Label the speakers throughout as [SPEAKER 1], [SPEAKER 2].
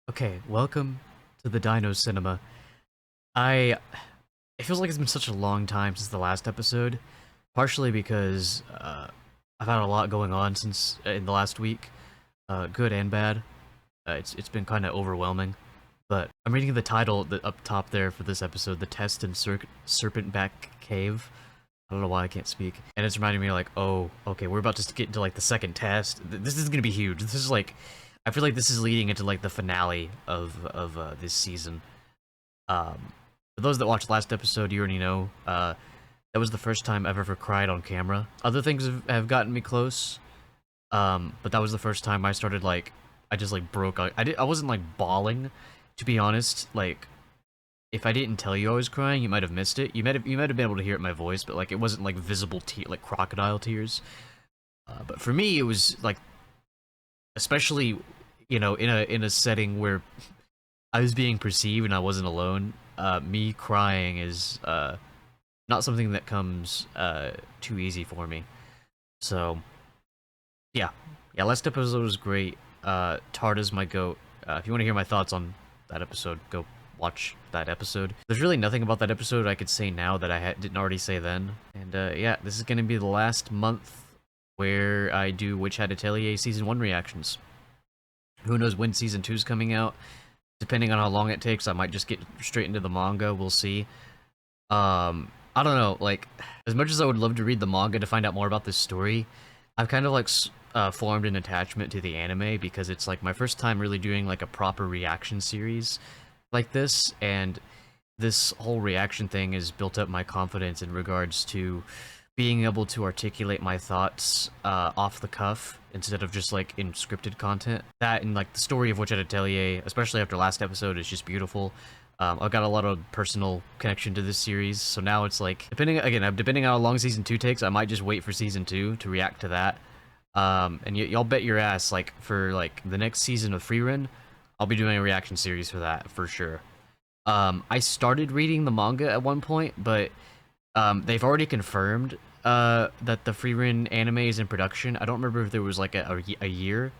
[SPEAKER 1] Okay, welcome to the Dino Cinema. I it feels like it's been such a long time since the last episode, partially because I've had a lot going on since in the last week, good and bad. It's been kind of overwhelming, but I'm reading the title up top there for this episode, "The Test in Serpentback Cave." I don't know why I can't speak, and it's reminding me like, oh, okay, we're about to get into like the second test. This is gonna be huge. This is like, I feel like this is leading into like the finale of this season. For those that watched last episode, you already know that was the first time I've ever cried on camera. Other things have gotten me close, but that was the first time I started like I just like broke. I wasn't like bawling, to be honest. Like if I didn't tell you I was crying, you might have missed it. You might have been able to hear it in my voice, but like it wasn't like visible like crocodile tears. But for me, it was like, especially, you know, in a setting where I was being perceived and I wasn't alone. Me crying is not something that comes too easy for me. So yeah, last episode was great. Tarda's my goat. If you want to hear my thoughts on that episode, go watch that episode. There's really nothing about that episode I could say now that I didn't already say then. And yeah, this is gonna be the last month where I do Witch Hat Atelier Season 1 reactions. Who knows when Season 2 is coming out? Depending on how long it takes, I might just get straight into the manga. We'll see. I don't know. Like, as much as I would love to read the manga to find out more about this story, I've kind of like formed an attachment to the anime because it's like my first time really doing like a proper reaction series like this, and this whole reaction thing has built up my confidence in regards to being able to articulate my thoughts off the cuff instead of just like in scripted content. That and like the story of Witch Hat Atelier, especially after last episode, is just beautiful. I've got a lot of personal connection to this series, so now it's like, depending on how long Season 2 takes, I might just wait for Season 2 to react to that. And y'all bet your ass, like, for like the next season of Freerun, I'll be doing a reaction series for that, for sure. I started reading the manga at one point, but they've already confirmed that the Freerun anime is in production. I don't remember if there was like a year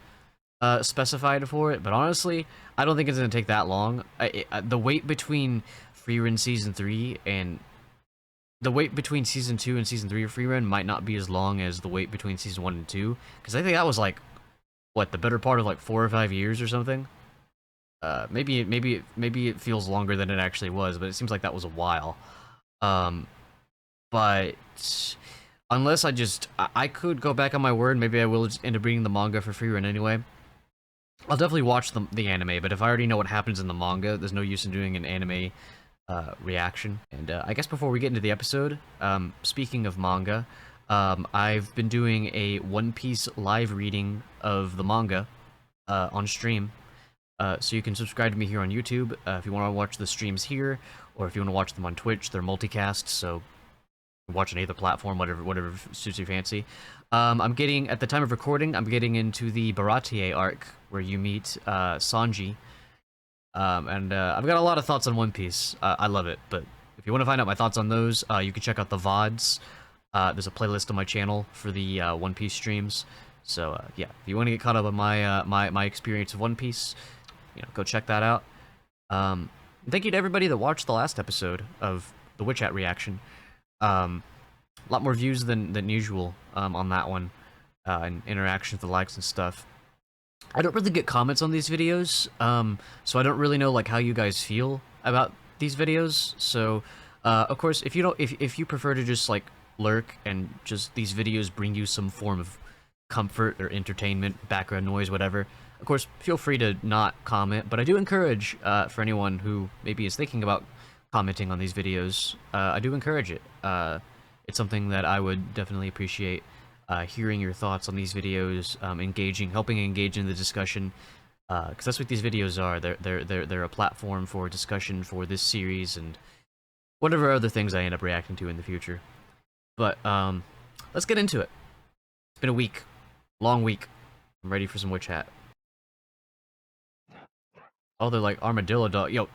[SPEAKER 1] specified for it, but honestly, I don't think it's gonna take that long. The wait between Freerun Season 3 and the wait between Season 2 and Season 3 of Freerun might not be as long as the wait between Season 1 and 2, because I think that was like, what, the better part of like 4 or 5 years or something? Maybe it feels longer than it actually was, but it seems like that was a while. But unless I could go back on my word, maybe I will just end up reading the manga for Freerun anyway. I'll definitely watch the anime, but if I already know what happens in the manga, there's no use in doing an anime reaction. And I guess before we get into the episode, speaking of manga, I've been doing a One Piece live reading of the manga on stream. So you can subscribe to me here on YouTube if you want to watch the streams here, or if you want to watch them on Twitch. They're multicast, so watch on either platform, whatever suits your fancy. I'm getting, at the time of recording, I'm getting into the Baratier arc, where you meet Sanji. And I've got a lot of thoughts on One Piece. I love it, but if you want to find out my thoughts on those, you can check out the VODs. There's a playlist on my channel for the One Piece streams. So yeah, if you want to get caught up on my my experience of One Piece, you know, go check that out. Thank you to everybody that watched the last episode of the Witch Hat reaction. A lot more views than usual on that one, and interactions, the likes and stuff. I don't really get comments on these videos, so I don't really know like how you guys feel about these videos. So, of course, if you prefer to just like lurk and just these videos bring you some form of comfort or entertainment, background noise, whatever, of course, feel free to not comment. But I do encourage, for anyone who maybe is thinking about commenting on these videos, I do encourage it. It's something that I would definitely appreciate. Hearing your thoughts on these videos, helping engage in the discussion, because that's what these videos are. They're a platform for discussion for this series and whatever other things I end up reacting to in the future. But let's get into it. It's been a week, long week. I'm ready for some Witch Hat. Oh, they're like armadillo dog. Yo,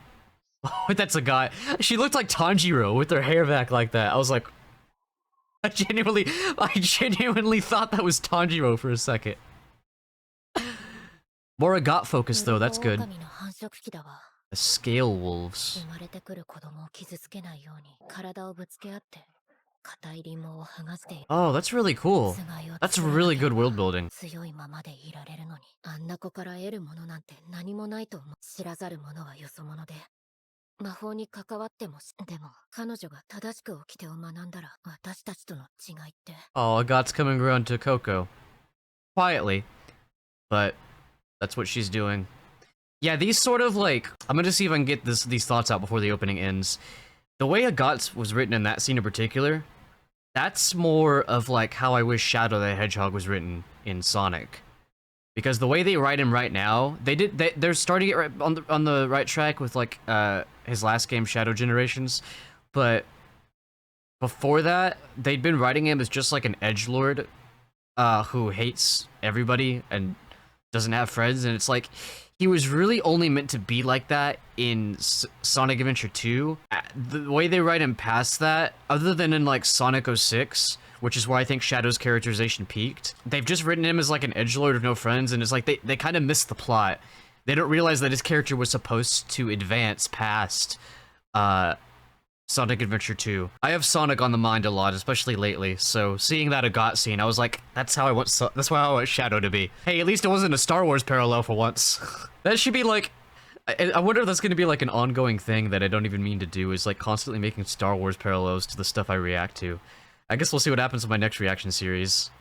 [SPEAKER 1] that's a guy. She looked like Tanjiro with her hair back like that. I was like, I genuinely thought that was Tanjiro for a second. More Agat focus though, that's good. The scale wolves. Oh, that's really cool. That's really good world building. Oh, Agat's coming around to Coco. Quietly. But that's what she's doing. Yeah, these sort of like... I'm gonna see if I can get these thoughts out before the opening ends. The way Agat was written in that scene in particular, that's more of like how I wish Shadow the Hedgehog was written in Sonic. Because the way they write him right now, they're starting it right on the right track with like his last game, Shadow Generations, but before that, they'd been writing him as just like an edgelord who hates everybody and doesn't have friends, and it's like he was really only meant to be like that in Sonic Adventure 2. The way they write him past that, other than in like Sonic 06, which is where I think Shadow's characterization peaked, they've just written him as like an edgelord with no friends, and it's like they kind of missed the plot. They don't realize that his character was supposed to advance past Sonic Adventure 2. I have Sonic on the mind a lot, especially lately, so seeing that Agat scene, I was like, that's how I want Shadow to be. Hey, at least it wasn't a Star Wars parallel for once. That should be like... I wonder if that's gonna be like an ongoing thing that I don't even mean to do, is like constantly making Star Wars parallels to the stuff I react to. I guess we'll see what happens with my next reaction series.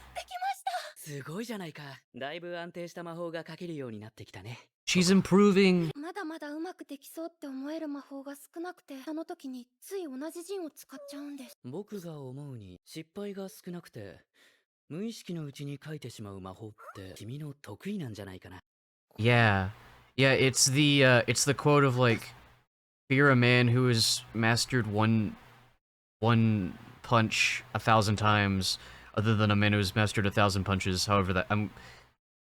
[SPEAKER 1] She's improving. Yeah. Yeah, it's the quote of like, fear a man who has mastered one punch 1,000 times, other than a man who has mastered 1,000 punches. However, that I'm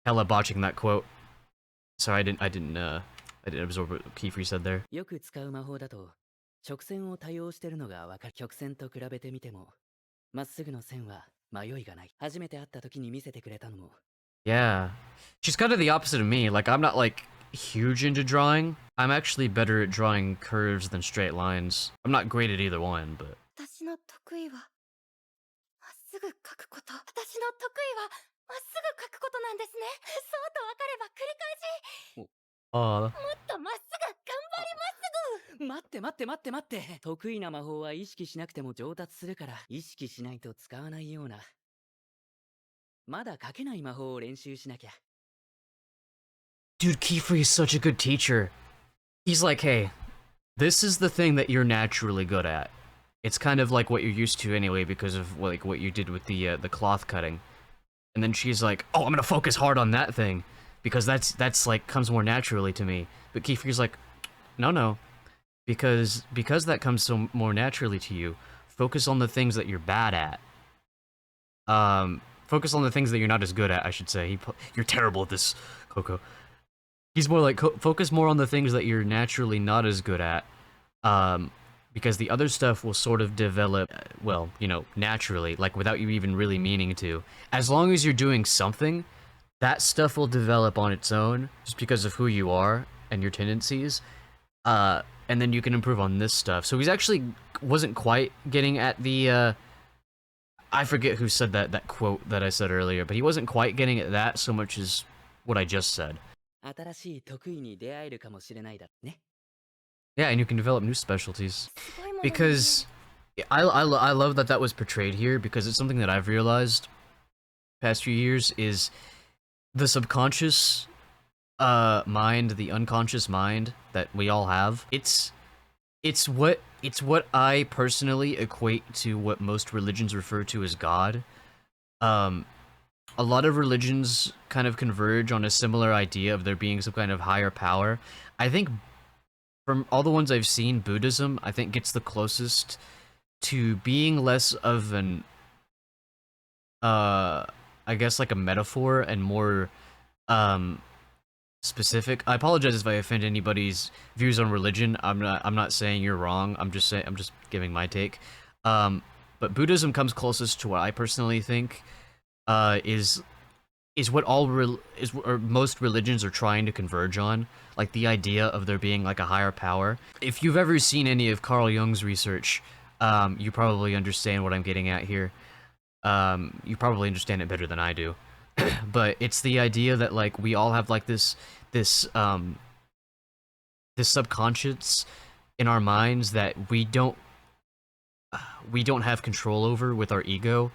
[SPEAKER 1] hella botching that quote. Sorry, I didn't absorb what Qifrey said there. Yeah. She's kind of the opposite of me. Like, I'm not like huge into drawing. I'm actually better at drawing curves than straight lines. I'm not great at either one, but... Oh. Dude, Qifrey is such a good teacher. He's like, hey, this is the thing that you're naturally good at. It's kind of like what you're used to anyway because of like what you did with the cloth cutting. And then she's like, oh, I'm gonna focus hard on that thing because that's like comes more naturally to me. But Qifrey's like, no, because that comes so more naturally to you. Focus on the things that you're bad at. Focus on the things that you're not as good at, I should say. You're terrible at this, Coco. He's more like, focus more on the things that you're naturally not as good at. Because the other stuff will sort of develop, well, you know, naturally, like without you even really meaning to. As long as you're doing something, that stuff will develop on its own, just because of who you are and your tendencies. And then you can improve on this stuff. So he's actually wasn't quite getting at the, I forget who said that quote that I said earlier, but he wasn't quite getting at that so much as what I just said. Yeah, and you can develop new specialties. Because I love that was portrayed here, because it's something that I've realized past few years is the subconscious mind, the unconscious mind that we all have. It's what I personally equate to what most religions refer to as God. A lot of religions kind of converge on a similar idea of there being some kind of higher power. I think from all the ones I've seen, Buddhism, I think, gets the closest to being less of an, I guess, like a metaphor and more, specific. I apologize if I offend anybody's views on religion. I'm not saying you're wrong. I'm just giving my take. But Buddhism comes closest to what I personally think, is is what or most religions are trying to converge on, like the idea of there being like a higher power. If you've ever seen any of Carl Jung's research, you probably understand what I'm getting at here. You probably understand it better than I do. But it's the idea that like we all have like this this subconscious in our minds that we don't have control over with our ego.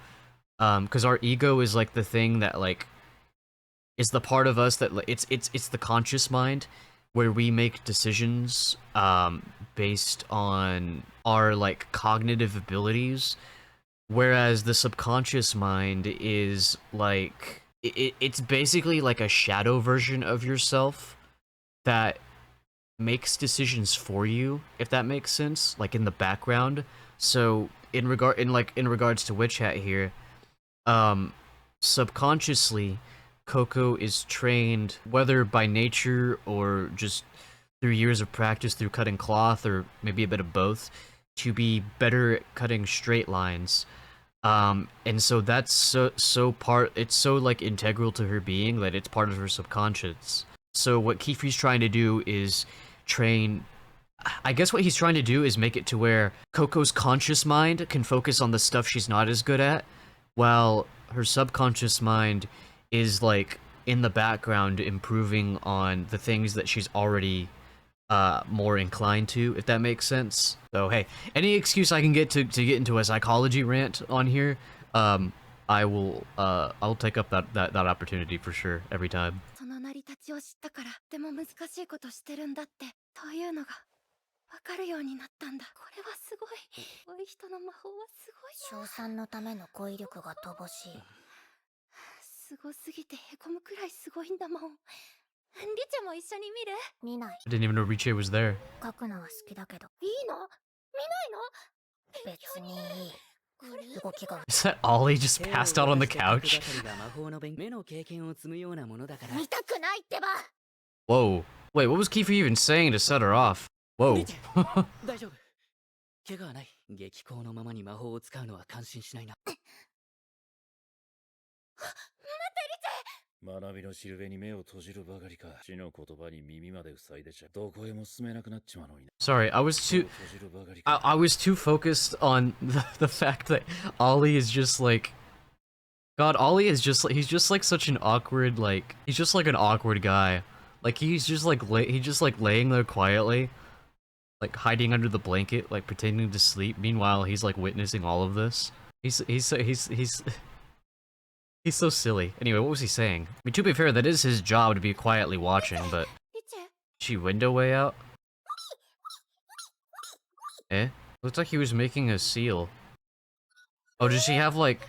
[SPEAKER 1] Because our ego is like the thing that like is the part of us that it's the conscious mind where we make decisions based on our like cognitive abilities, whereas the subconscious mind is like it's basically like a shadow version of yourself that makes decisions for you, if that makes sense, like in the background. So in regards to Witch Hat here, subconsciously Coco is trained, whether by nature or just through years of practice through cutting cloth, or maybe a bit of both, to be better at cutting straight lines. And so that's it's so like integral to her being that it's part of her subconscious. So what Qifrey's trying to do is train, I guess what he's trying to do is make it to where Coco's conscious mind can focus on the stuff she's not as good at, while her subconscious mind is like in the background improving on the things that she's already more inclined to, if that makes sense. So hey, any excuse I can get to get into a psychology rant on here, I'll take up that opportunity for sure every time.
[SPEAKER 2] その成り立ちを知ったからでも難しいことしてるんだってというのがわかるようになったんだ。これはすごい。多い人の魔法はすごいな。賞賛のための語彙力が乏しい。すごすぎてへこむくらいすごいんだもん。リチェも一緒に見る？見ない。
[SPEAKER 1] I didn't even know Riche was there.
[SPEAKER 2] 書くのは好きだけど。いいの？見ないの？別にいい。動きが。
[SPEAKER 1] Is that Ollie just passed out on the couch?
[SPEAKER 2] 見たくないってば。
[SPEAKER 1] Whoa. Wait, what was Qifrey even saying to set her off? Whoa.
[SPEAKER 3] 大丈夫。怪我はない。激高のままに魔法を使うのは感心しないな。
[SPEAKER 4] 学びのしるべに目を閉じるばかりか。死の言葉に耳まで塞いでちゃどこへも進めなくなっちまうのに。
[SPEAKER 1] Sorry, I was too focused on the fact that Ollie is just like, God, Ollie is just like, he's just like such an awkward, like, he's just like an awkward guy. Like he's just like laying there quietly, like hiding under the blanket, like pretending to sleep. Meanwhile, he's like witnessing all of this. He's so silly. Anyway, what was he saying? I mean, to be fair, that is his job to be quietly watching, but... She window way out? Eh? Looks like he was making a seal. Oh, does she have, like...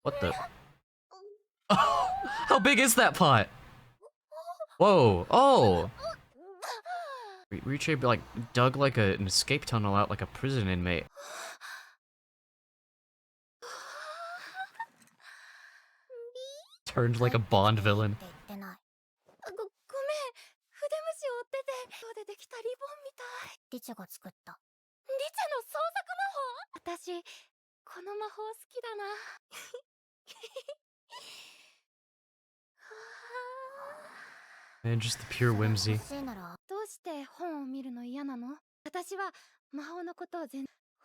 [SPEAKER 1] What the... Oh! How big is that pot? Whoa! Oh! Riche, like, dug, like, an escape tunnel out like a prison inmate. Turned like a Bond villain.
[SPEAKER 2] ごめん、筆虫を追ってて今日でできたリボンみたい。リチェが作った。リチェの創作魔法？私この魔法好きだな。
[SPEAKER 1] Man, just the pure whimsy.
[SPEAKER 2] どうして本を見るの嫌なの？私は魔法のことを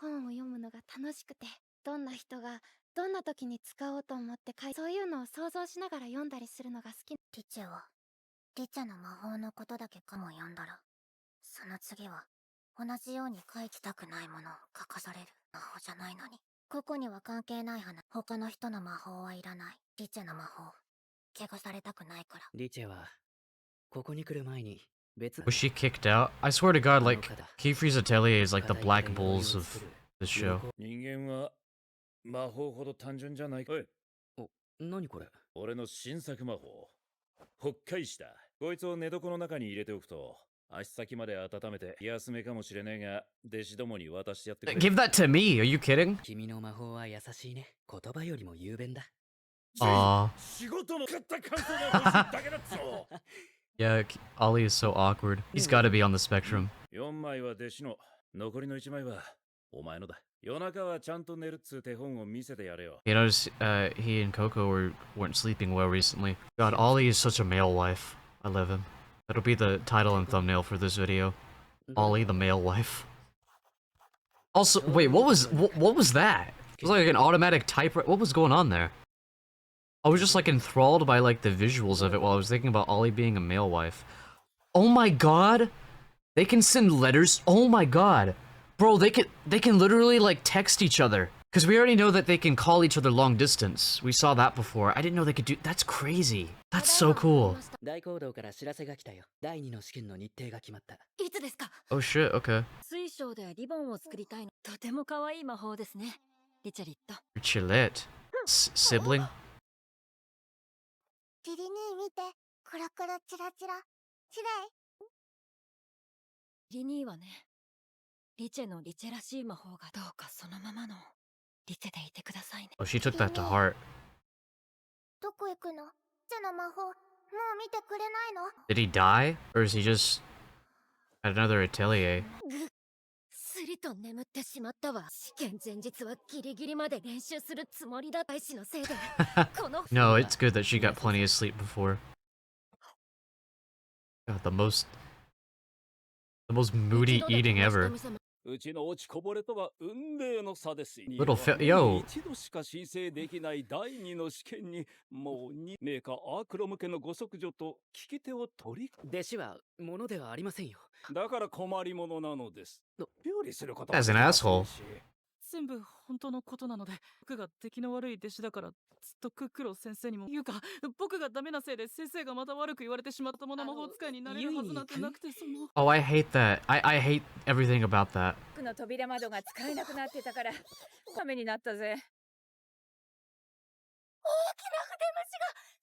[SPEAKER 2] 本を読むのが楽しくて、どんな人がどんな時に使おうと思ってそういうのを想像しながら読んだりするのが好き。リチェはリチェの魔法のことだけかも読んだら、その次は同じように書いてたくないものを書かされる。魔法じゃないのに。ここには関係ない話。他の人の魔法はいらない。リチェの魔法怪我されたくないから。
[SPEAKER 3] リチェはここに来る前に別。
[SPEAKER 1] Was she kicked out? I swear to God, like, Qifrey's Atelier is like the Black Bulls of this show.
[SPEAKER 4] 人間は魔法ほど単純じゃないか。
[SPEAKER 3] お、何これ？
[SPEAKER 4] 俺の新作魔法。北海した。こいつを寝床の中に入れておくと、足先まで温めて安めかもしれねえが、弟子どもに渡してやってくれ。
[SPEAKER 1] Give that to me, are you kidding?
[SPEAKER 3] 君の魔法は優しいね。言葉よりも雄弁だ。
[SPEAKER 1] Aww.
[SPEAKER 4] 仕事の買った感想が欲しいだけだっつぞ。
[SPEAKER 1] Yeah, Ollie is so awkward. He's gotta be on the spectrum.
[SPEAKER 4] 4枚は弟子の、残りの1枚はお前のだ。夜中はちゃんと寝るっつう手本を見せてやれよ。
[SPEAKER 1] You notice he and Coco weren't sleeping well recently. God, Ollie is such a male wife. I love him. That'll be the title and thumbnail for this video. Ollie, the male wife. Also, wait, what was that? It was like an automatic typewriter. What was going on there? I was just like enthralled by like the visuals of it while I was thinking about Ollie being a male wife. Oh my god! They can send letters. Oh my god. Bro, they can literally like text each other. Cause we already know that they can call each other long distance. We saw that before. I didn't know they could do that's crazy. That's so cool.
[SPEAKER 3] 大講堂から知らせが来たよ。第2の試験の日程が決まった。
[SPEAKER 2] いつですか？
[SPEAKER 1] Oh shit, okay.
[SPEAKER 5] 水晶でリボンを作りたいの。とても可愛い魔法ですね。リチャリット。
[SPEAKER 1] Chillette. Sibling?
[SPEAKER 2] リリ兄見て、コロコロチラチラ。綺麗。
[SPEAKER 5] リニーはね、リチェのリチェらしい魔法がどうかそのままのリチェでいてくださいね。
[SPEAKER 1] Oh, she took that to heart.
[SPEAKER 2] どこ行くの？チェの魔法、もう見てくれないの？
[SPEAKER 1] Did he die? Or is he just at another atelier?
[SPEAKER 5] すりと眠ってしまったわ。試験前日はギリギリまで練習するつもりだったしのせいで。この
[SPEAKER 1] No, it's good that she got plenty of sleep before. God, the most moody eating ever.
[SPEAKER 6] うちの落ちこぼれとは運命の差です。
[SPEAKER 1] Little yo.
[SPEAKER 6] 一度しか申請できない第2の試験にもうメーカーアークロム家のご息女と聞き手を取り、
[SPEAKER 3] 弟子は物ではありませんよ。
[SPEAKER 6] だから困りものなのです。料理すること
[SPEAKER 1] As an asshole.
[SPEAKER 7] 全部本当のことなので、僕が出来の悪い弟子だからずっとクックロ先生にも言うか、僕がダメなせいで先生がまた悪く言われてしまったもの魔法使いになれるはずなんてなくて、その
[SPEAKER 1] Oh, I hate that. I hate everything about that.
[SPEAKER 8] 僕の扉窓が使えなくなってたからためになったぜ。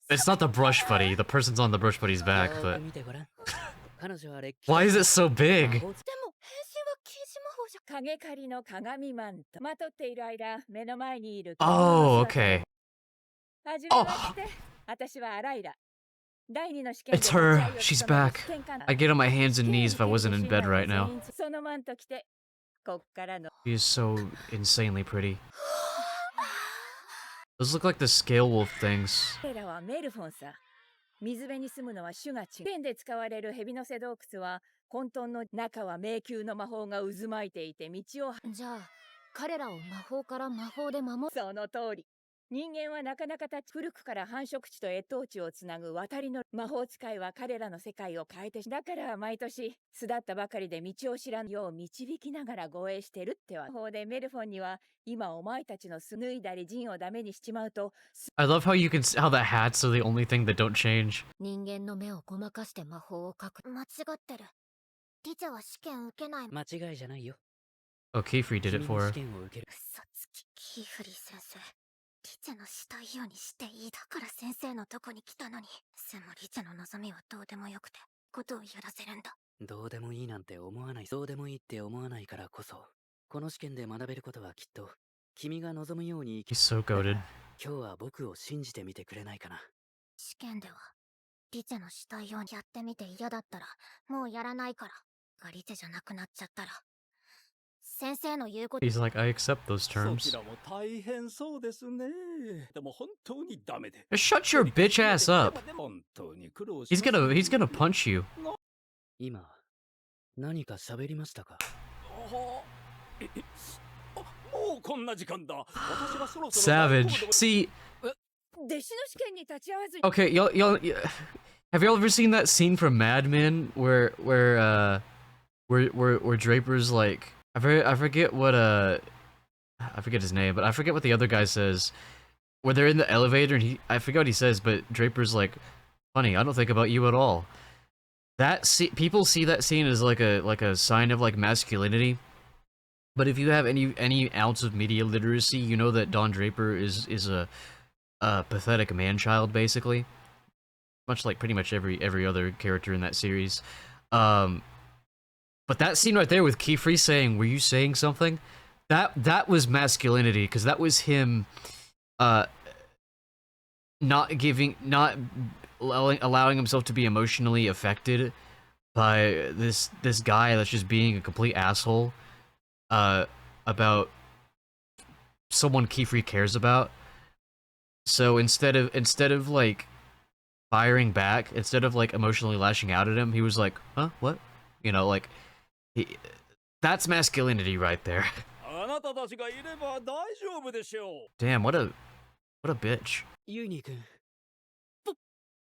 [SPEAKER 1] It's not the brush buddy. The person's on the brush buddy's back,
[SPEAKER 3] よ
[SPEAKER 1] but
[SPEAKER 3] く見てごらん。彼女はれっき
[SPEAKER 1] why is it so
[SPEAKER 3] 魔
[SPEAKER 1] big?
[SPEAKER 3] 法
[SPEAKER 2] でも、変身は禁止魔法じゃ。
[SPEAKER 8] 影狩りの鏡マントまとっている間目の前にいる
[SPEAKER 1] Oh, okay.
[SPEAKER 8] はじめまして私はアライラ。第2の試験
[SPEAKER 1] It's her. She's back. I'd get on my hands and knees if I wasn't in bed right now.
[SPEAKER 8] そのマント着てこっからの
[SPEAKER 1] She is so insanely pretty. Those look like the scale wolf things.
[SPEAKER 8] 彼らはメルフォンさ。水辺に住むのは種が違う。剣で使われる蛇の背洞窟は混沌の中は迷宮の魔法が渦巻いていて道を
[SPEAKER 5] じゃあ彼らを魔法から魔法で守る。
[SPEAKER 8] その通り。人間はなかなか古くから繁殖地と越冬地をつなぐ渡りの魔法使いは彼らの世界を変えてだから毎年巣立ったばかりで道を知らんよう導きながら護衛してるってわ。魔法でメルフォンには今お前たちの脱いだり陣をダメにしちまうと
[SPEAKER 1] I love how you can how the hats are the only thing that don't change.
[SPEAKER 5] 人間の目をごまかして魔法を書く。
[SPEAKER 2] 間違ってる。リチェは試験受けない。
[SPEAKER 3] 間違いじゃないよ。
[SPEAKER 1] Oh, Qifrey did it
[SPEAKER 3] 君
[SPEAKER 1] for
[SPEAKER 3] も
[SPEAKER 1] her.
[SPEAKER 3] 試験を受ける。
[SPEAKER 2] 嘘つき、キーフリー先生。リチェのしたいようにしていい。だから先生のとこに来たのに。でもリチェの望みはどうでもよくて、ことをやらせるんだ。
[SPEAKER 3] どうでもいいなんて思わない。どうでもいいって思わないからこそ、この試験で学べることはきっと、君が望むように生き
[SPEAKER 1] He's so goaded.
[SPEAKER 3] 今日は僕を信じてみてくれないかな。
[SPEAKER 2] 試験では、リチェのしたいようにやってみて嫌だったら、もうやらないから。がリチェじゃなくなっちゃったら。先生の言うこと。
[SPEAKER 1] He's like, I accept those
[SPEAKER 6] そ
[SPEAKER 1] terms.
[SPEAKER 6] ちらも大変そうですね。でも本当にダメで。
[SPEAKER 1] Just shut your bitch ass up.
[SPEAKER 6] 本当に苦労し
[SPEAKER 1] He's gonna punch you.
[SPEAKER 3] 今、何か喋りましたか？
[SPEAKER 6] もうこんな時間だ。私はそろそろ
[SPEAKER 1] Savage. See,
[SPEAKER 8] 弟子の試験に立ち会わずに
[SPEAKER 1] okay, have y'all ever seen that scene from Mad Men where Draper's like, I forget what I forget his name, but I forget what the other guy says. Where they're in the elevator and I forget what he says, but Draper's like, "Honey, I don't think about you at all." People see that scene as like a sign of like masculinity. But if you have any ounce of media literacy, you know that Don Draper is a pathetic man-child, basically. Much like pretty much every other character in that series. But that scene right there with Qifrey saying, "Were you saying something?" That was masculinity, because that was him not allowing himself to be emotionally affected by this guy that's just being a complete asshole about someone Qifrey cares about. So instead of like firing back, instead of like emotionally lashing out at him, he was like, "Huh? What?" You know, like that's masculinity right there.
[SPEAKER 6] あなたたちがいれば大丈夫でしょう。
[SPEAKER 1] Damn, what a bitch.
[SPEAKER 3] ユイニ君、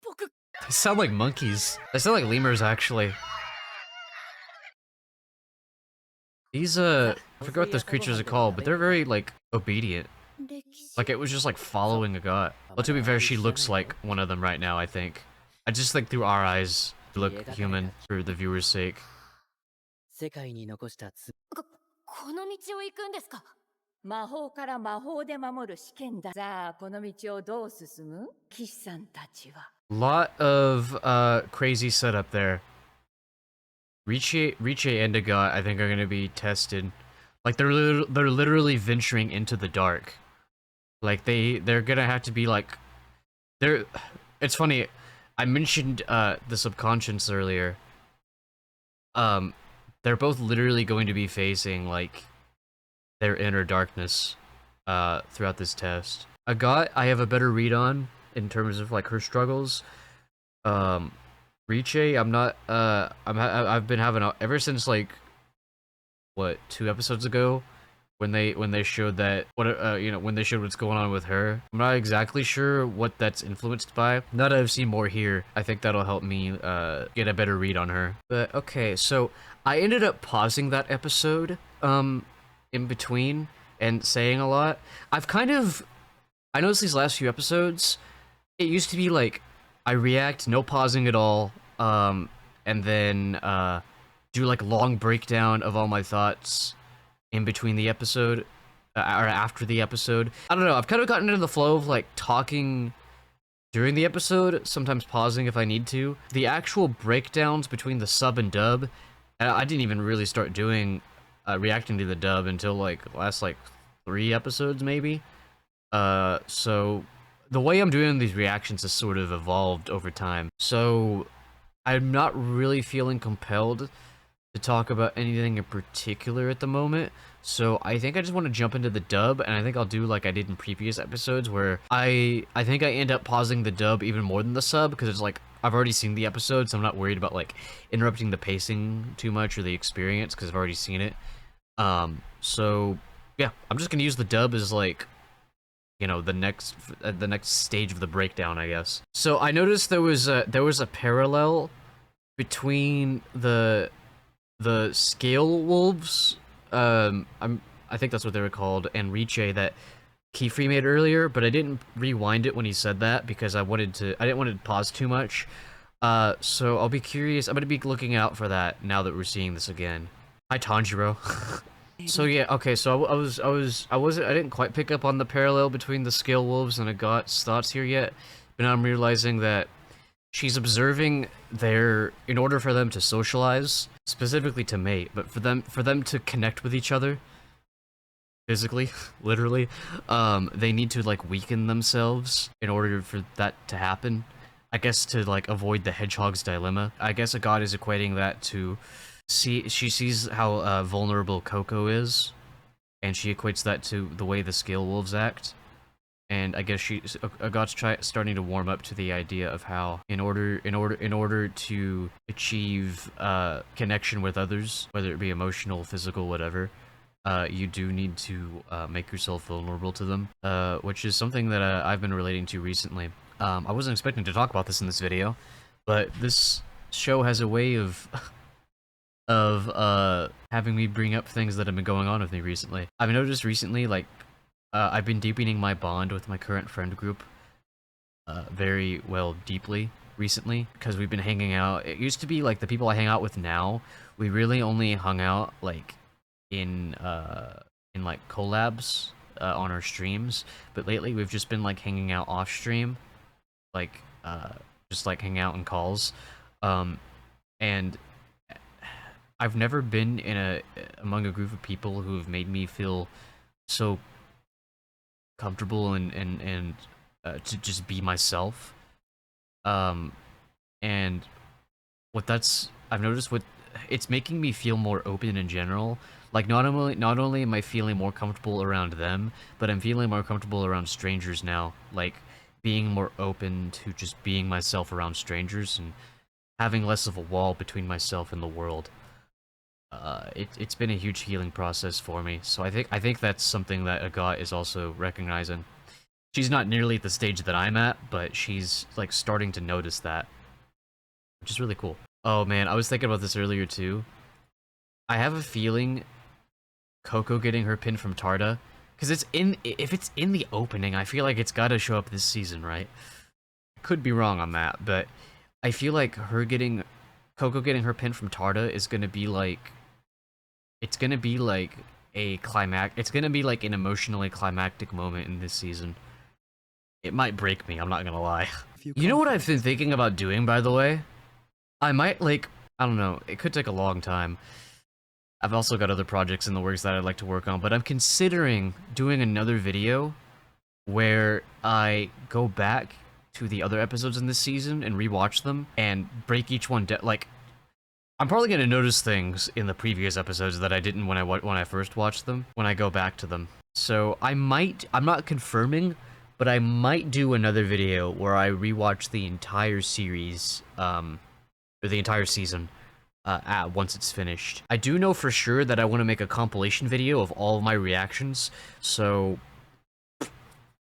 [SPEAKER 7] 僕
[SPEAKER 1] They sound like monkeys. They sound like lemurs, actually. These, I forget what those creatures are called, but they're very, like, obedient.
[SPEAKER 2] 歴史
[SPEAKER 1] Like, it was just, like, following a god. Well, to be fair, she looks like one of them right now, I think. I just think through our eyes, look human, for the viewer's sake.
[SPEAKER 3] 世界に残した
[SPEAKER 5] この道を行くんですか？
[SPEAKER 8] 魔法から魔法で守る試験だ。さあ、この道をどう進む？騎士さんたちは。
[SPEAKER 1] Lot of, crazy setup there. Riche and Dagat, I think, are gonna be tested. Like, they're literally venturing into the dark. Like, they're gonna have to be, like... It's funny, I mentioned, the subconscious earlier. They're both literally going to be facing, like, their inner darkness, throughout this test. Agat, I have a better read on, in terms of, like, her struggles. Riche, I'm not, I've been having, ever since, like, what, 2 episodes ago? When they showed that, you know, when they showed what's going on with her. I'm not exactly sure what that's influenced by. Now that I've seen more here, I think that'll help me, get a better read on her. But, okay, so, I ended up pausing that episode, in between, and saying a lot. I noticed these last few episodes, it used to be like, I react, no pausing at all, and then, do like long breakdown of all my thoughts in between the episode, or after the episode. I don't know, I've kind of gotten into the flow of like talking during the episode, sometimes pausing if I need to. The actual breakdowns between the sub and dub, I didn't even really start doing, reacting to the dub until like last like 3 episodes maybe. So the way I'm doing these reactions has sort of evolved over time. So I'm not really feeling compelled to talk about anything in particular at the moment, so I think I just want to jump into the dub, and I think I'll do like I did in previous episodes, where I think I end up pausing the dub even more than the sub, because it's like, I've already seen the episode, so I'm not worried about like interrupting the pacing too much or the experience, because I've already seen it. So yeah, I'm just gonna use the dub as like, you know, the next stage of the breakdown, I guess. So I noticed there was a parallel between the scale wolves, I think that's what they were called, and Riche that Qifrey made earlier, but I didn't rewind it when he said that because I didn't want to pause too much. So I'll be curious. I'm gonna be looking out for that now that we're seeing this again. Hi, Tanjiro. So yeah, okay. So I didn't quite pick up on the parallel between the scale wolves and Agat's thoughts here yet, but now I'm realizing that she's observing in order for them to socialize, specifically to mate, but for them to connect with each other, physically, literally, they need to like weaken themselves in order for that to happen. I guess to like avoid the hedgehog's dilemma. I guess a god is equating that to she sees how vulnerable Coco is, and she equates that to the way the scale wolves act. And I guess Agat's starting to warm up to the idea of how, in order to achieve connection with others, whether it be emotional, physical, whatever, you do need to make yourself vulnerable to them, which is something that I've been relating to recently. I wasn't expecting to talk about this in this video, but this show has a way of having me bring up things that have been going on with me recently. I've noticed recently, like, I've been deepening my bond with my current friend group very well, deeply recently, because we've been hanging out. It used to be like the people I hang out with now, we really only hung out like in like collabs on our streams, but lately we've just been like hanging out off stream, like just like hang out in calls, and I've never been among a group of people who have made me feel so comfortable and to just be myself, and I've noticed it's making me feel more open in general, Like not only am I feeling more comfortable around them, but I'm feeling more comfortable around strangers now. Like being more open to just being myself around strangers and having less of a wall between myself and the world. It's been a huge healing process for me. So I think that's something that Agat is also recognizing. She's not nearly at the stage that I'm at, but she's like starting to notice that, which is really cool. Oh man, I was thinking about this earlier too. I have a feeling Coco getting her pin from Tarda, because if it's in the opening, I feel like it's got to show up this season, right? Could be wrong on that, but I feel like Coco getting her pin from Tarda is gonna be like, it's gonna be like it's gonna be like an emotionally climactic moment in this season. It might break me, I'm not gonna lie. You know what I've been thinking about doing, by the way? I might, like, I don't know, it could take a long time. I've also got other projects in the works that I'd like to work on, but I'm considering doing another video where I go back to the other episodes in this season and rewatch them and break each one down. Like, I'm probably gonna notice things in the previous episodes that I didn't when I first watched them, when I go back to them. So I'm not confirming, but I might do another video where I rewatch the entire series, or the entire season, once it's finished. I do know for sure that I want to make a compilation video of all of my reactions, so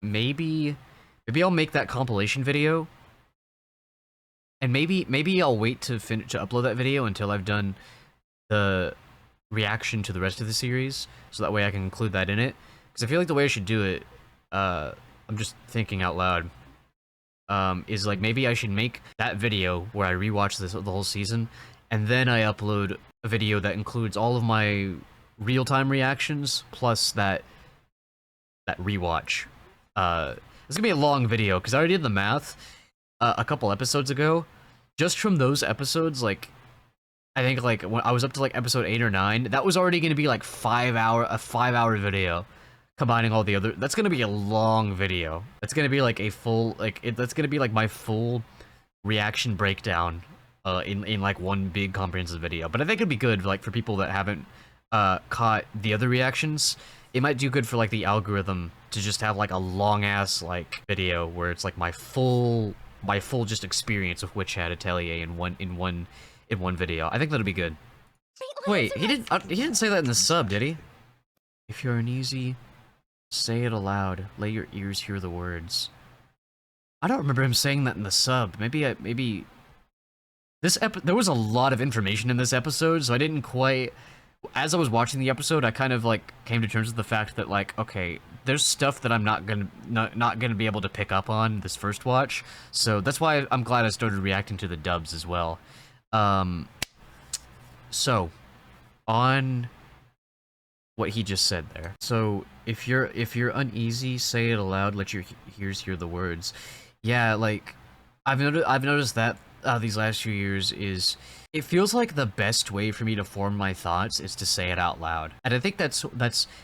[SPEAKER 1] maybe I'll make that compilation video, and maybe I'll wait to upload that video until I've done the reaction to the rest of the series, so that way I can include that in it. Because I feel like the way I should do it, I'm just thinking out loud, is like maybe I should make that video where I rewatch the whole season, and then I upload a video that includes all of my real-time reactions plus that rewatch. It's gonna be a long video because I already did the math a couple episodes ago. Just from those episodes, like I think like when I was up to like episode 8 or 9, that was already gonna be like a 5-hour video. Combining all the other, that's gonna be a long video. That's gonna be like a full, that's gonna be like my full reaction breakdown in like one big comprehensive video. But I think it'd be good like for people that haven't caught the other reactions. It might do good for like the algorithm to just have like a long ass like video where it's like my full just experience of Witch Hat Atelier in one video. I think that'd be good. Wait, he didn't say that in the sub, did he? If you're uneasy, say it aloud. Let your ears hear the words. I don't remember him saying that in the sub. Maybe this there was a lot of information in this episode, so I didn't quite. As I was watching the episode, I kind of like came to terms with the fact that like, okay, there's stuff that I'm not gonna be able to pick up on this first watch. So that's why I'm glad I started reacting to the dubs as well. So on what he just said there. So if you're uneasy, say it aloud. Let your ears hear the words. Yeah, like I've noticed that these last few years is it feels like the best way for me to form my thoughts is to say it out loud. And I think that's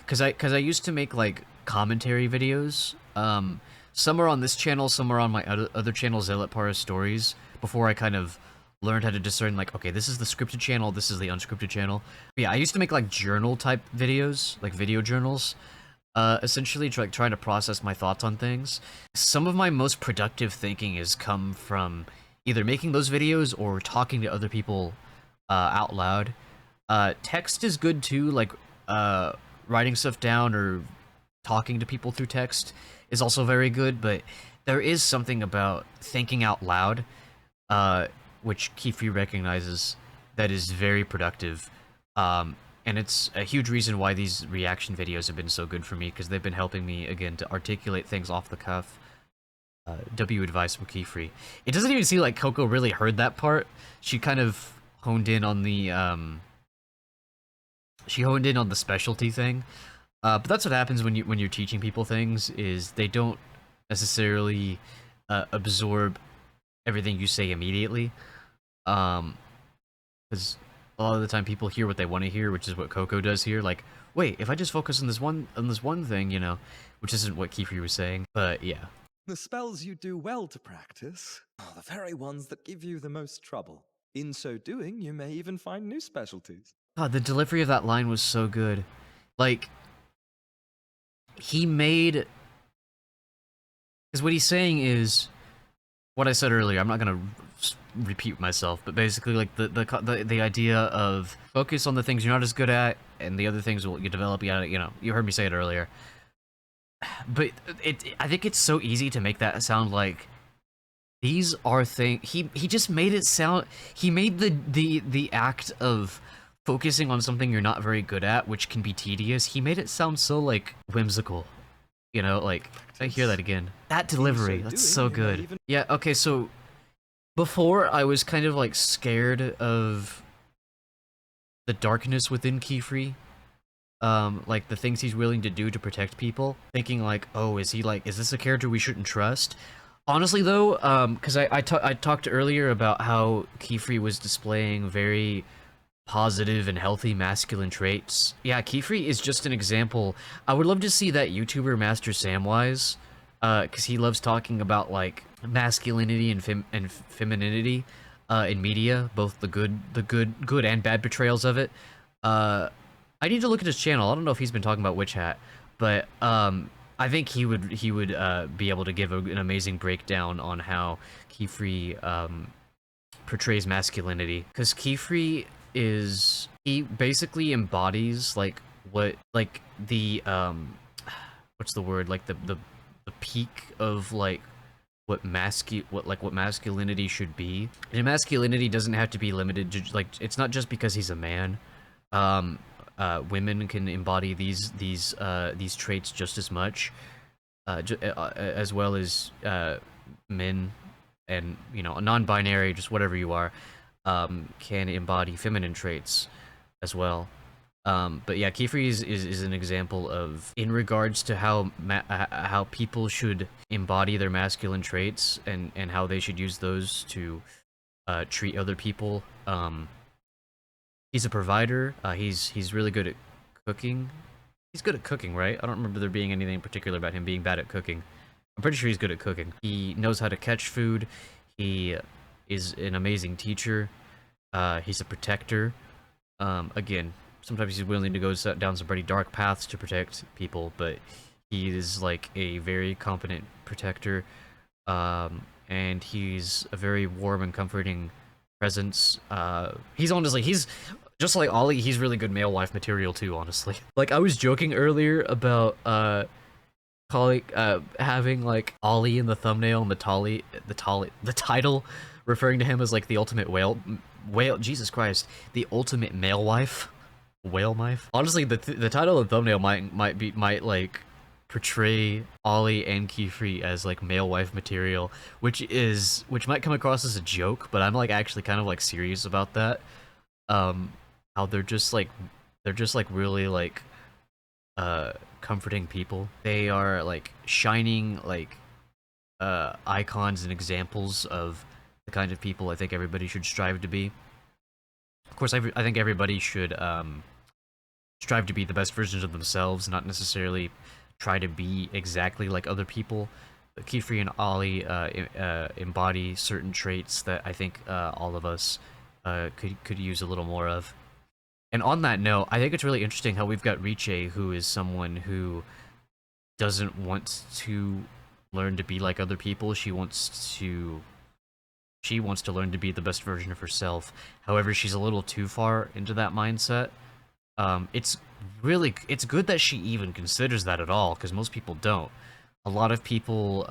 [SPEAKER 1] because I used to make like commentary videos. Some are on this channel, some are on my other channel, ZealotPara Stories. Before I kind of learned how to discern like, okay, this is the scripted channel, this is the unscripted channel. But yeah, I used to make like journal type videos, like video journals, essentially trying to process my thoughts on things. Some of my most productive thinking has come from either making those videos or talking to other people out loud. Text is good too, like writing stuff down or talking to people through text is also very good, but there is something about thinking out loud, which Qifrey recognizes, that is very productive. And it's a huge reason why these reaction videos have been so good for me, because they've been helping me, again, to articulate things off the cuff. W advice from Qifrey. It doesn't even seem like Coco really heard that part. She kind of honed in on the, specialty thing. But that's what happens when you're teaching people things, is they don't necessarily absorb everything you say immediately. Because a lot of the time people hear what they want to hear, which is what Coco does here. Like, wait, if I just focus on this one thing, you know, which isn't what Qifrey was saying. But yeah.
[SPEAKER 9] The spells you do well to practice are the very ones that give you the most trouble. In so doing, you may even find new specialties.
[SPEAKER 1] God, the delivery of that line was so good. Like, he made... Because what he's saying is... What I said earlier, I'm not gonna repeat myself, but basically, like, the idea of focus on the things you're not as good at, and the other things will you develop, you know, you heard me say it earlier. But I think it's so easy to make that sound like these are things. He just made it sound. He made the act of focusing on something you're not very good at, which can be tedious. He made it sound so like whimsical. You know, like I hear that again. That delivery, that's so good. Yeah. Okay. So before I was kind of like scared of the darkness within Qifrey. Like the things he's willing to do to protect people, thinking like, oh, is this a character we shouldn't trust? Honestly though, because I talked earlier about how Qifrey was displaying very positive and healthy masculine traits. Yeah, Qifrey is just an example. I would love to see that YouTuber Master Samwise, because he loves talking about like masculinity and femininity in media, both the good and bad portrayals of it. I need to look at his channel. I don't know if he's been talking about Witch Hat, but I think he would be able to give an amazing breakdown on how Qifrey portrays masculinity. Because Qifrey he basically embodies like what the what's the word, like the peak of like what masculinity should be. And masculinity doesn't have to be limited to like, it's not just because he's a man. Women can embody these traits just as much, as well as men, and you know, non-binary, just whatever you are, can embody feminine traits as well. But yeah, Qifrey is an example of, in regards to how people should embody their masculine traits and how they should use those to treat other people. He's a provider. He's really good at cooking. He's good at cooking, right? I don't remember there being anything particular about him being bad at cooking. I'm pretty sure he's good at cooking. He knows how to catch food. He is an amazing teacher. He's a protector. Again, sometimes he's willing to go down some pretty dark paths to protect people, but he is like a very competent protector. And he's a very warm and comforting presence. He's just like Olly, he's really good male wife material too, honestly. Like, I was joking earlier about having like Olly in the thumbnail and the title referring to him as like the ultimate whale, Jesus Christ, the ultimate male wife, whale wife. Honestly, the title and thumbnail might like portray Olly and Qifrey as like male wife material, which might come across as a joke, but I'm like actually kind of like serious about that. How they're just like really like comforting people. They are like shining like icons and examples of the kind of people I think everybody should strive to be. Of course, I think everybody should strive to be the best versions of themselves, not necessarily try to be exactly like other people. But Qifrey and Olly embody certain traits that I think all of us could use a little more of. And on that note, I think it's really interesting how we've got Riche, who is someone who doesn't want to learn to be like other people. She wants to learn to be the best version of herself. However, she's a little too far into that mindset. It's good that she even considers that at all, because most people don't. A lot of people,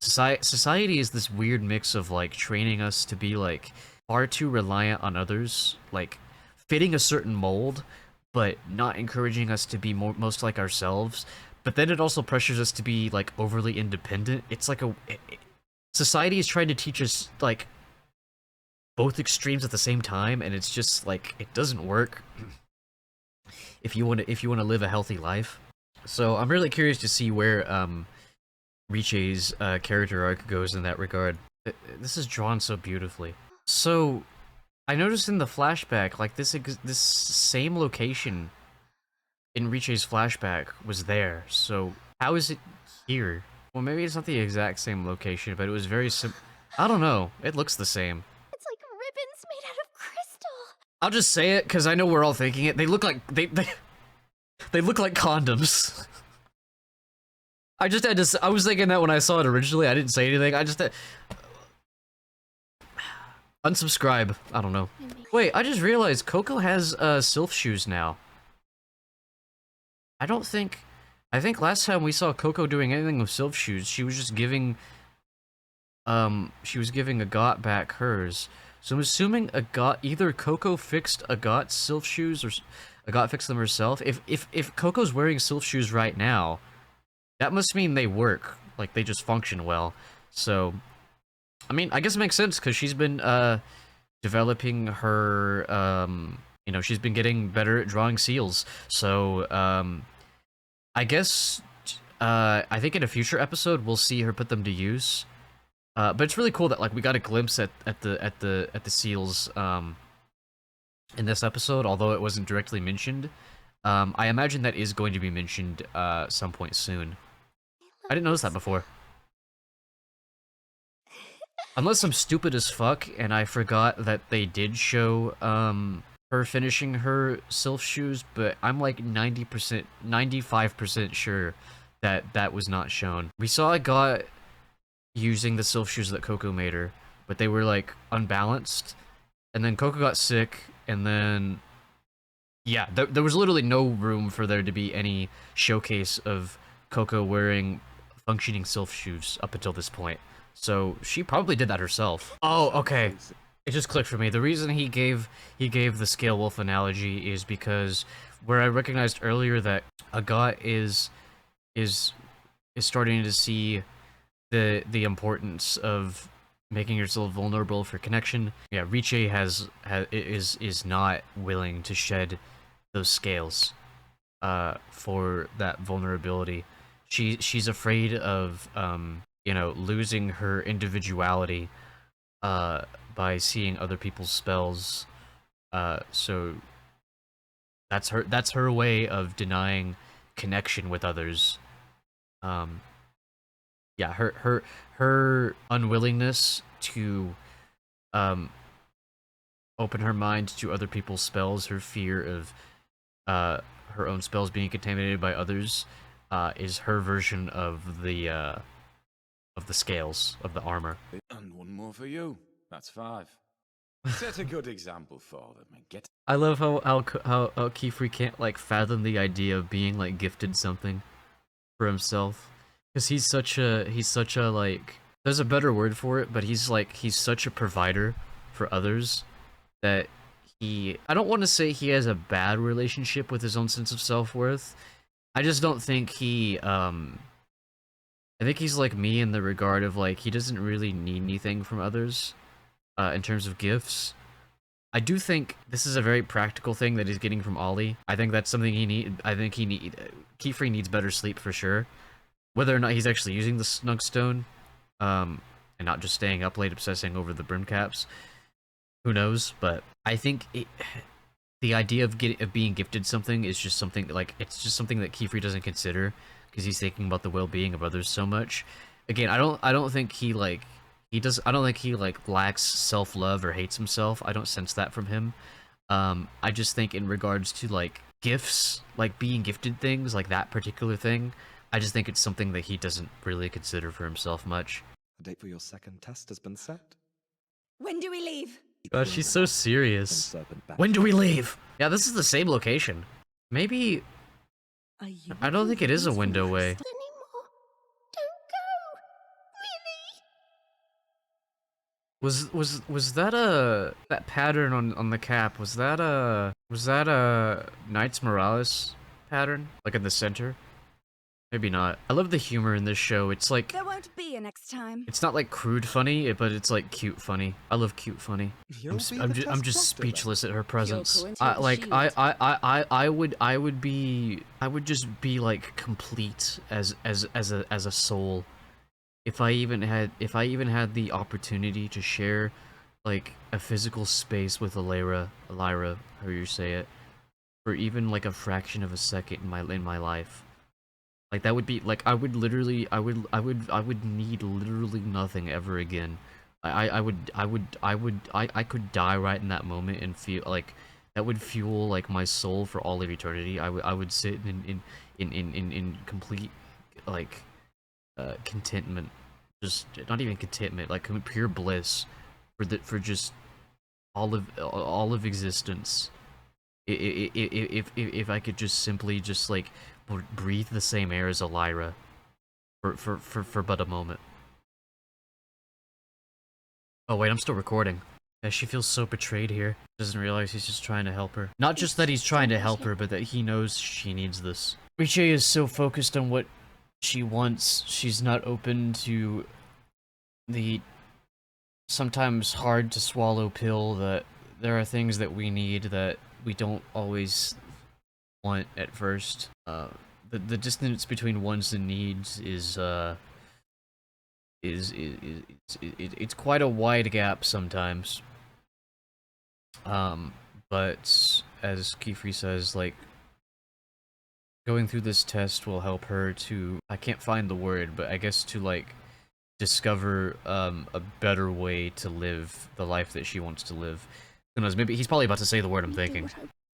[SPEAKER 1] society is this weird mix of like training us to be like far too reliant on others, like fitting a certain mold, but not encouraging us to be most like ourselves. But then it also pressures us to be like overly independent. It's like society is trying to teach us like both extremes at the same time, and it's just like it doesn't work if you want to live a healthy life. So I'm really curious to see where Riche's character arc goes in that regard. This is drawn so beautifully. So I noticed in the flashback, like this same location in Riche's flashback was there. So how is it here? Well, maybe it's not the exact same location, but it was very I don't know. It looks the same.
[SPEAKER 2] It's like ribbons made out
[SPEAKER 1] I'll just say it because I know we're all thinking it. They look like they look like condoms. I just had to. I was thinking that when I saw it originally. I didn't say anything. I just unsubscribe. I don't know. Wait, I just realized Coco has sylph shoes now. I think last time we saw Coco doing anything with sylph shoes, she was just giving she was giving Agat back hers. So I'm assuming either Coco fixed Agat's sylph shoes or Agat fixed them herself. If Coco's wearing sylph shoes right now, that must mean they work. Like, they just function well. So, I mean, I guess it makes sense, because she's been, developing her, you know, she's been getting better at drawing seals. So, I guess, I think in a future episode, we'll see her put them to use. But it's really cool that, like, we got a glimpse at the seals, in this episode, although it wasn't directly mentioned. I imagine that is going to be mentioned, some point soon. I didn't notice that before. Unless I'm stupid as fuck, and I forgot that they did show, her finishing her sylph shoes, but I'm like 90%, 95% sure that that was not shown. We saw a guy using the sylph shoes that Coco made her, but they were like unbalanced, and then Coco got sick, and then yeah, there was literally no room for there to be any showcase of Coco wearing functioning sylph shoes up until this point. So she probably did that herself. Oh, okay. It just clicked for me. The reason he gave the scale wolf analogy is because where I recognized earlier that Agat is starting to see the importance of making yourself vulnerable for connection. Yeah, Riche is not willing to shed those scales for that vulnerability. She's afraid of you know, losing her individuality by seeing other people's spells. So that's her way of denying connection with others. Yeah, her unwillingness to open her mind to other people's spells, her fear of her own spells being contaminated by others, is her version of the scales, of the armor.
[SPEAKER 10] And one more for you. That's 5. Set a good example for them and get.
[SPEAKER 1] I love how Qifrey can't like fathom the idea of being like gifted something for himself, because he's such a like, there's a better word for it, but he's such a provider for others that I don't want to say he has a bad relationship with his own sense of self-worth. I just don't think I think he's like me in the regard of like, he doesn't really need anything from others in terms of gifts. I do think this is a very practical thing that he's getting from Olly. I think that's something Qifrey needs better sleep for sure. Whether or not he's actually using the snug stone, and not just staying up late obsessing over the brim caps, who knows? But I think the idea of being gifted something is just something like, it's just something that Qifrey doesn't consider because he's thinking about the well-being of others so much. Again, I don't think he lacks self-love or hates himself. I don't sense that from him. I just think in regards to like gifts, like being gifted things, like that particular thing, I just think it's something that he doesn't really consider for himself much.
[SPEAKER 9] The date for your second test has been set.
[SPEAKER 11] When do we leave?
[SPEAKER 1] God, she's so serious. When do we leave? Yeah, this is the same location. Maybe... I don't think it is a window way. Was that that pattern on the cap, was that a Knights Morales pattern? Like in the center? Maybe not. I love the humor in this show. It's like,
[SPEAKER 11] There won't be a next time.
[SPEAKER 1] it's not like crude funny, but it's like cute funny. I love cute funny. I'm just speechless at her presence. I would just be like complete as a soul if I even had the opportunity to share like a physical space with Elira, however you say it, for even like a fraction of a second in my life. Like that would be like, I would need literally nothing ever again. I could die right in that moment and feel like that would fuel like my soul for all of eternity. I would sit in complete like contentment, just not even contentment, like pure bliss for just all of existence. If I could just simply just like breathe the same air as Elira for but a moment. Oh wait, I'm still recording. Yeah, she feels so betrayed here. Doesn't realize he's just trying to help her. Not just that he's trying to help her, but that he knows she needs this. Riche is so focused on what she wants, she's not open to the sometimes hard to swallow pill that there are things that we need that we don't always want at first. The distance between wants and needs is it's quite a wide gap sometimes. But as Qifrey says, like, going through this test will help her to, I can't find the word, but I guess to, like, discover, a better way to live the life that she wants to live. Who knows, maybe he's probably about to say the word I'm thinking.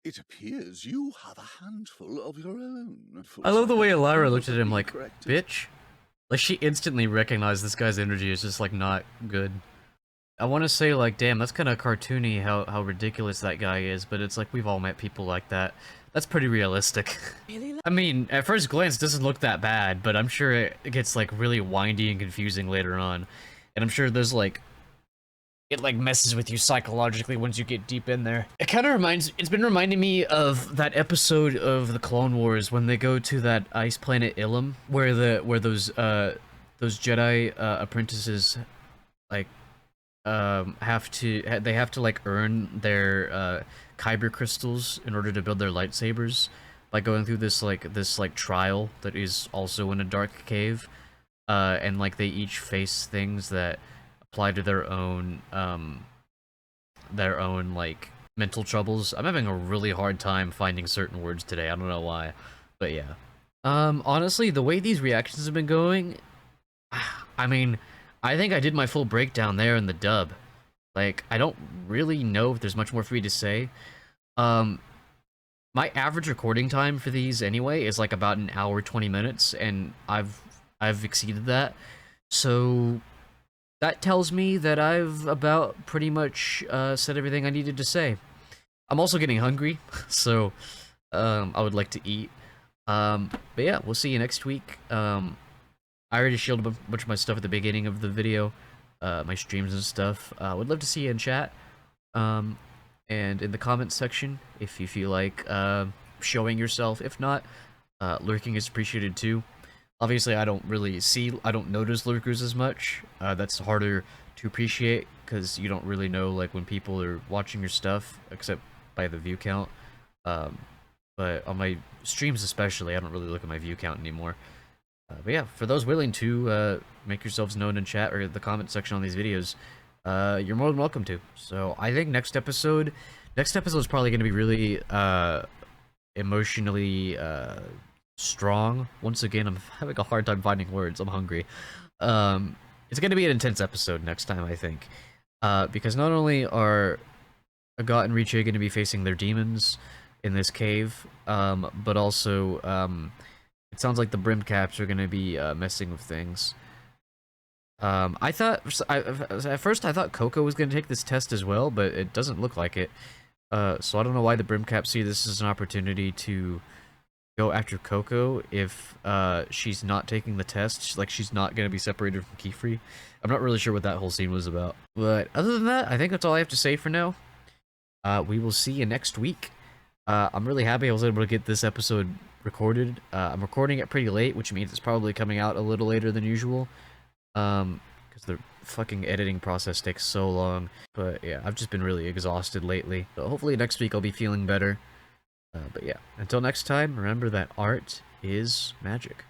[SPEAKER 12] It appears you have a handful of your own.
[SPEAKER 1] I love the way Elira looked at him like, bitch? Like, she instantly recognized this guy's energy is just, like, not good. I want to say, like, damn, that's kind of cartoony how ridiculous that guy is, but it's like, we've all met people like that. That's pretty realistic. I mean, at first glance, it doesn't look that bad, but I'm sure it gets, like, really windy and confusing later on. And I'm sure there's, like, it, like, messes with you psychologically once you get deep in there. It kind of it's been reminding me of that episode of the Clone Wars when they go to that ice planet Ilum, where those Jedi apprentices, like, have to like earn their kyber crystals in order to build their lightsabers by going through this trial that is also in a dark cave, and like they each face things that apply to their own like mental troubles. I'm having a really hard time finding certain words today. I don't know why, but yeah. Honestly, the way these reactions have been going, I mean, I think I did my full breakdown there in the dub. Like, I don't really know if there's much more for me to say. My average recording time for these anyway is like about an hour 20 minutes, and I've exceeded that. So that tells me that I've about pretty much said everything I needed to say. I'm also getting hungry, so I would like to eat. But yeah, we'll see you next week. I already shielded a bunch of my stuff at the beginning of the video, my streams and stuff. Would love to see you in chat, and in the comments section if you feel like showing yourself. If not, lurking is appreciated too. Obviously, I don't notice lurkers as much. That's harder to appreciate because you don't really know like when people are watching your stuff, except by the view count. But on my streams especially, I don't really look at my view count anymore. But yeah, for those willing to make yourselves known in chat or the comment section on these videos, you're more than welcome to. So I think next episode is probably going to be really emotionally strong. Once again, I'm having a hard time finding words. I'm hungry. It's going to be an intense episode next time, I think, because not only are Agat and Riche going to be facing their demons in this cave, but also it sounds like the brim caps are going to be messing with things. I thought at first I thought Coco was going to take this test as well, but it doesn't look like it. So I don't know why the brim caps see this as an opportunity to go after Coco if she's not taking the test. Like, she's not going to be separated from Qifrey. I'm not really sure what that whole scene was about. But other than that, I think that's all I have to say for now. We will see you next week. I'm really happy I was able to get this episode recorded. I'm recording it pretty late, which means it's probably coming out a little later than usual. Because the fucking editing process takes so long. But yeah, I've just been really exhausted lately. So hopefully next week I'll be feeling better. But yeah, until next time, remember that art is magic.